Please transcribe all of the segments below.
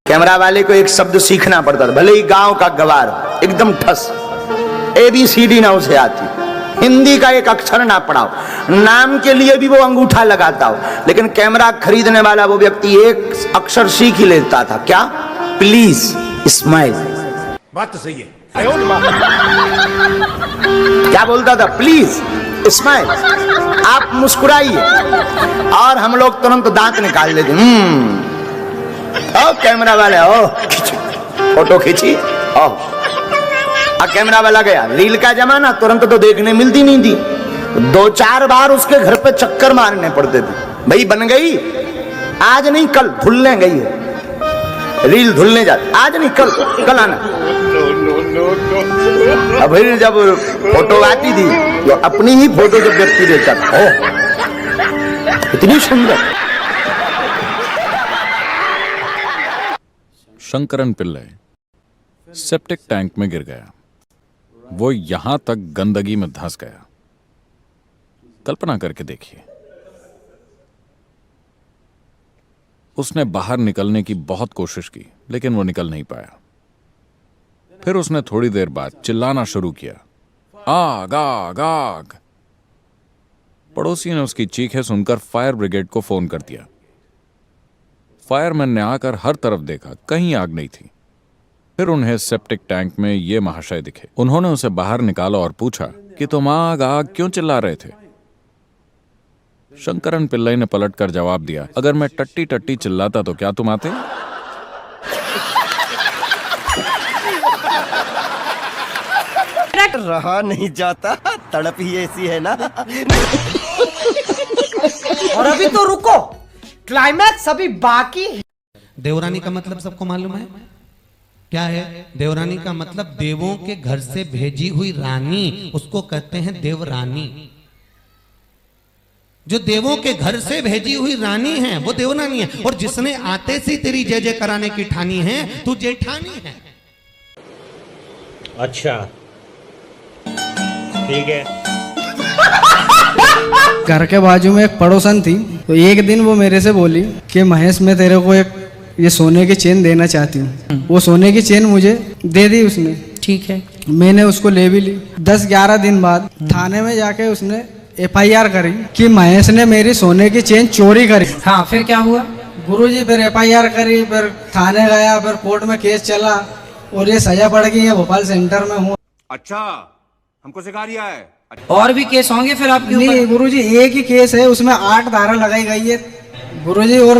Camera वाले को एक शब्द सीखना पड़ता था, भले ही गांव का गवार एकदम ठस, ABCD ना उसे आती, हिंदी का एक अक्षर ना पढ़ाओ, नाम के लिए भी वो अंगूठा लगाता हो, लेकिन कैमरा खरीदने वाला वो व्यक्ति एक अक्षर सीख ही लेता था, क्या? Please smile. बात तो सही है। क्या बोलता था? प्लीज स्माइल, आप मुस्कुराइए, और हम लोग तुरंत दांत निकाल लेते। ओ कैमरा वाले, ओ फोटो खींची, ओ कैमरा वाला गया। रील का जमाना, तुरंत तो देखने मिलती नहीं थी, 2-4 बार उसके घर पे चक्कर मारने पड़ते थे। भाई बन गई, आज नहीं कल धुलने गई है, रील धुलने जाती, आज नहीं कल आना। अब जब फोटो आती थी तो अपनी ही फोटो जब व्यक्ति देखता था, ओ इतनी सुंदर। शंकरन पिल्लई सेप्टिक टैंक में गिर गया। वो यहां तक गंदगी में धंस गया। कल्पना करके देखिए, उसने बाहर निकलने की बहुत कोशिश की, लेकिन वो निकल नहीं पाया। फिर उसने थोड़ी देर बाद चिल्लाना शुरू किया, आग आग आग। पड़ोसी ने उसकी चीखें सुनकर फायर ब्रिगेड को फोन कर दिया। फायरमैन ने आकर हर तरफ देखा, कहीं आग नहीं थी। फिर उन्हें सेप्टिक टैंक में ये महाशय दिखे। उन्होंने उसे बाहर निकाला और पूछा कि तुम आग आग क्यों चिल्ला रहे थे? शंकरन पिल्लई ने पलटकर जवाब दिया, अगर मैं टट्टी टट्टी चिल्लाता तो क्या तुम आते? रहा नहीं जाता, तड़प ही ऐसी है ना। और अभी तो रुको, क्लाइमैक्स अभी बाकी है। देवरानी का मतलब सबको मालूम है क्या है? देवरानी का मतलब देवों के घर से भेजी हुई रानी, उसको कहते हैं देवरानी। जो देवों के घर से भेजी हुई रानी है वो देवरानी है, और जिसने आते से तेरी जय जय कराने की ठानी है, तू जेठानी है। अच्छा ठीक है। घर के बाजू में एक पड़ोसन थी, तो एक दिन वो मेरे से बोली कि महेश, मैं तेरे को एक ये सोने की चेन देना चाहती हूँ। वो सोने की चेन मुझे दे दी उसने। ठीक है, मैंने उसको ले भी ली। 10-11 दिन बाद थाने में जाके उसने FIR करी कि महेश ने मेरी सोने की चेन चोरी करी। हाँ, फिर क्या हुआ गुरुजी? फिर FIR करी, फिर थाने गया, फिर कोर्ट में केस चला, और ये सजा पड़ गई है। भोपाल सेंटर में हूँ। अच्छा, हमको सिखा रिया है। और भी केस होंगे फिर आपके ऊपर? नहीं गुरुजी, एक ही केस है, उसमें 8 धारा लगाई गई है गुरुजी। और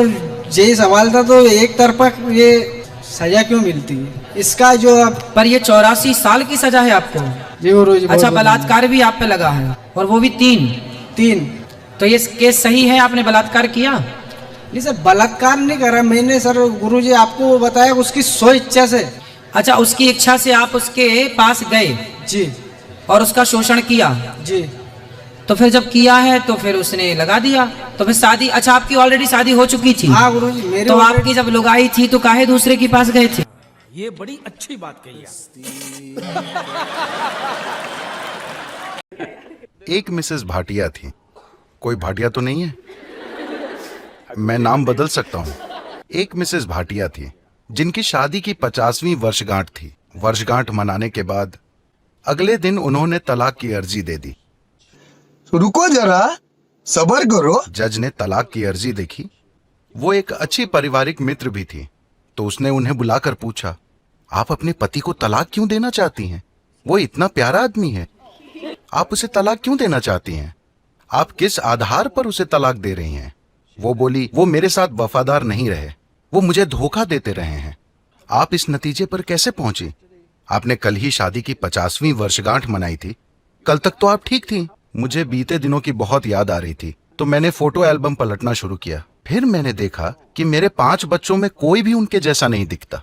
यही सवाल था, तो एक तरफा ये सजा क्यों मिलती है इसका? जो आप पर ये 84 साल की सजा है आपको। जी गुरुजी। अच्छा, बलात्कार भी आप पे लगा है, और वो भी 3। तो ये केस सही है? आपने बलात्कार किया? नहीं सर, बलात्कार नहीं करा मैंने सर। गुरुजी आपको बताया उसकी स्व इच्छा से। अच्छा, उसकी इच्छा से आप उसके पास गए? जी। और उसका शोषण किया? जी। तो फिर जब किया है तो फिर उसने लगा दिया, तो फिर शादी? अच्छा, आपकी ऑलरेडी शादी हो चुकी थी? हाँ गुरुजी, मेरी तो आपकी जब लुगाई थी तो काहे दूसरे के पास गए थे? ये बड़ी अच्छी बात कही आप। एक मिसेस भाटिया थी। कोई भाटिया तो नहीं है? मैं नाम बदल सकता हूँ। एक मिसेस भाटिया थी जिनकी शादी की 50वीं वर्षगांठ थी। वर्षगांठ मनाने के बाद अगले दिन उन्होंने तलाक की अर्जी दे दी। रुको जरा, सब्र करो। जज ने तलाक की अर्जी देखी। वो एक अच्छी पारिवारिक मित्र भी थी, तो उसने उन्हें बुलाकर पूछा, आप अपने पति को तलाक क्यों देना चाहती हैं? वो इतना प्यारा आदमी है, आप उसे तलाक क्यों देना चाहती हैं? आप किस आधार पर उसे तलाक दे रही हैं? वो बोली, वो मेरे साथ वफादार नहीं रहे, वो मुझे धोखा देते रहे हैं। आप इस नतीजे पर कैसे पहुंची? आपने कल ही शादी की 50वीं वर्षगांठ मनाई थी, कल तक तो आप ठीक थी। मुझे बीते दिनों की बहुत याद आ रही थी, तो मैंने फोटो एल्बम पलटना शुरू किया। फिर मैंने देखा कि मेरे 5 बच्चों में कोई भी उनके जैसा नहीं दिखता।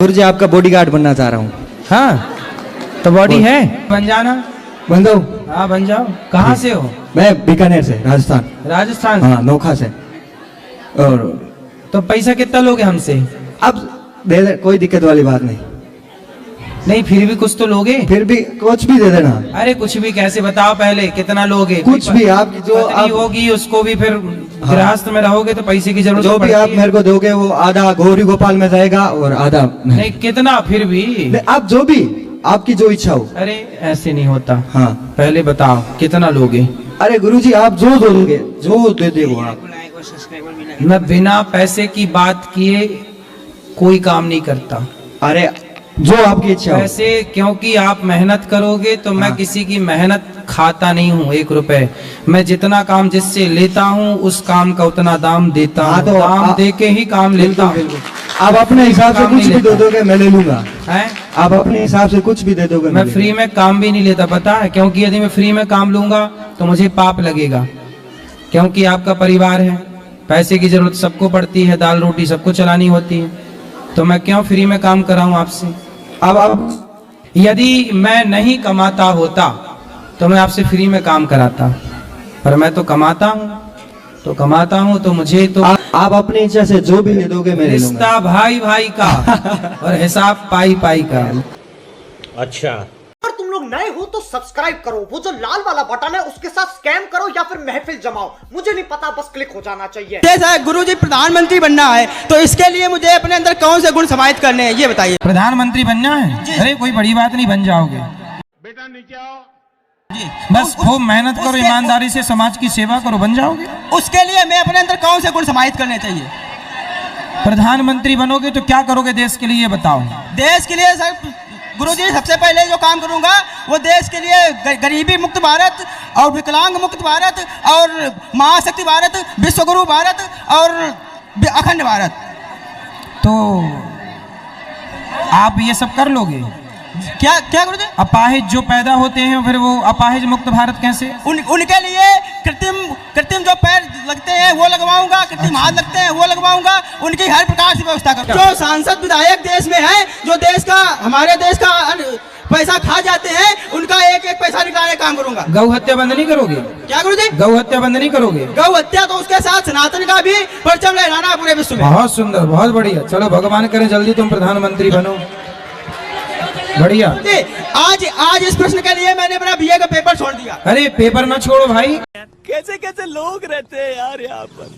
गुरुजी, आपका बॉडीगार्ड बनना चाह रहा हूँ। हाँ, तो बॉडी है, बन जाना। बन दो? हाँ, बन जाओ। कहाँ से हो? मैं बीकानेर से, राजस्थान। राजस्थान? हाँ, नोखा से। और तो पैसा कितना लोगे हमसे? अब दे, कोई दिक्कत वाली बात नहीं। नहीं फिर भी कुछ तो लोगे। फिर भी कुछ भी दे देना। अरे कुछ भी कैसे, बताओ पहले कितना लोगे। कुछ भी आप जो पत्नी होगी उसको भी फिर गृहस्थ में रहोगे तो पैसे की जरूरत जो भी आप मेरे को दोगे वो आधा गौरी गोपाल में जाएगा और आधा नहीं, कितना फिर भी आप जो भी आपकी जो इच्छा हो। अरे ऐसे नहीं होता। हाँ पहले बताओ कितना लोगे। अरे गुरुजी आप जो दोगे जो दे दे वो आप। मैं बिना पैसे की बात किए कोई काम नहीं करता। अरे जो आपकी इच्छा हो। पैसे क्योंकि आप मेहनत करोगे तो मैं किसी की मेहनत खाता नहीं हूँ 1 रुपए। मैं जितना काम जिससे लेता हूँ उस काम का उतना दाम देता हूँ। तो दाम दे के ही काम लेता हूँ। आप अपने हिसाब से कुछ भी दे दोगे मैं ले लूंगा। हैं? आप अपने हिसाब से कुछ भी दे दोगे मैं फ्री में काम भी नहीं लेता, पता है, क्योंकि यदि मैं फ्री में काम लूंगा तो मुझे पाप लगेगा। क्योंकि आपका परिवार है, पैसे की जरूरत सबको पड़ती है, दाल रोटी सबको चलानी होती है, तो मैं क्यों फ्री में काम कराऊं आपसे। अब आप यदि मैं नहीं कमाता होता तो मैं आपसे फ्री में काम कराता, पर मैं तो कमाता हूँ तो मुझे तो आप अपनी इच्छा से जो भी ले दोगे मैं ले लूंगा। रिश्ता भाई भाई का और हिसाब पाई पाई का। अच्छा, अगर तुम लोग नए हो तो सब्सक्राइब करो, वो जो लाल वाला बटन है उसके साथ स्कैम करो या फिर महफिल जमाओ, मुझे नहीं पता, बस क्लिक हो जाना चाहिए। जैसा गुरुजी प्रधानमंत्री बनना है तो इसके लिए मुझे अपने अंदर कौन से गुण समाहित करने हैं ये बताइए। प्रधानमंत्री बनना है? अरे कोई बड़ी बात नहीं, बन जाओगे। बेटा नीचे आओ, बस खूब मेहनत करो, ईमानदारी से समाज की सेवा करो, बन जाओगे। उसके लिए मैं अपने अंदर कौन से गुण समाहित करने चाहिए। प्रधानमंत्री बनोगे तो क्या करोगे देश के लिए, बताओ। देश के लिए सर गुरुजी सबसे पहले जो काम करूंगा वो देश के लिए गरीबी मुक्त भारत और विकलांग मुक्त भारत और महाशक्ति भारत, विश्वगुरु भारत और अखंड भारत। तो आप ये सब कर लोगे? क्या क्या गुरुजी? अपाहिज जो पैदा होते हैं फिर वो अपाहिज मुक्त भारत कैसे? उनके लिए कृत्रिम जो पैर लगते हैं वो लगवाऊंगा, कृत्रिम हाथ लगते हैं वो लगवाऊंगा, उनकी हर प्रकार से व्यवस्था करूंगा। जो सांसद विधायक देश में है, जो देश का हमारे देश का पैसा खा जाते हैं, उनका एक एक पैसा निकालने का काम करूंगा। गौ हत्या बंद नहीं करोगे? क्या गुरुजी? गौ हत्या बंद नहीं करोगे? गौ हत्या तो उसके साथ सनातन का भी परचम लहराना पूरे विश्व में। बहुत सुंदर, बहुत बढ़िया। चलो भगवान करे जल्दी तुम प्रधानमंत्री बनो, बढ़िया। आज इस प्रश्न के लिए मैंने अपना बीए का पेपर छोड़ दिया। अरे पेपर ना छोड़ो भाई। कैसे कैसे लोग रहते हैं यार यहाँ पर।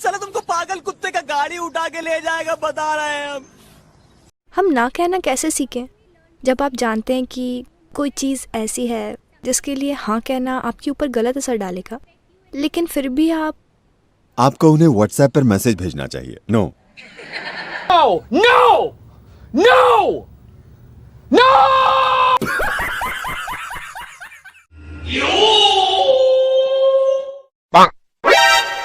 चलो तुमको पागल कुत्ते का गाड़ी उठा के ले जाएगा, बता रहे हैं हम ना कहना कैसे सीखें जब आप जानते हैं कि कोई चीज़ ऐसी है जिसके लिए हाँ कहना आपके ऊपर गलत असर डालेगा, लेकिन फिर भी आपको उन्हें व्हाट्सएप पर मैसेज भेजना चाहिए। No no no no no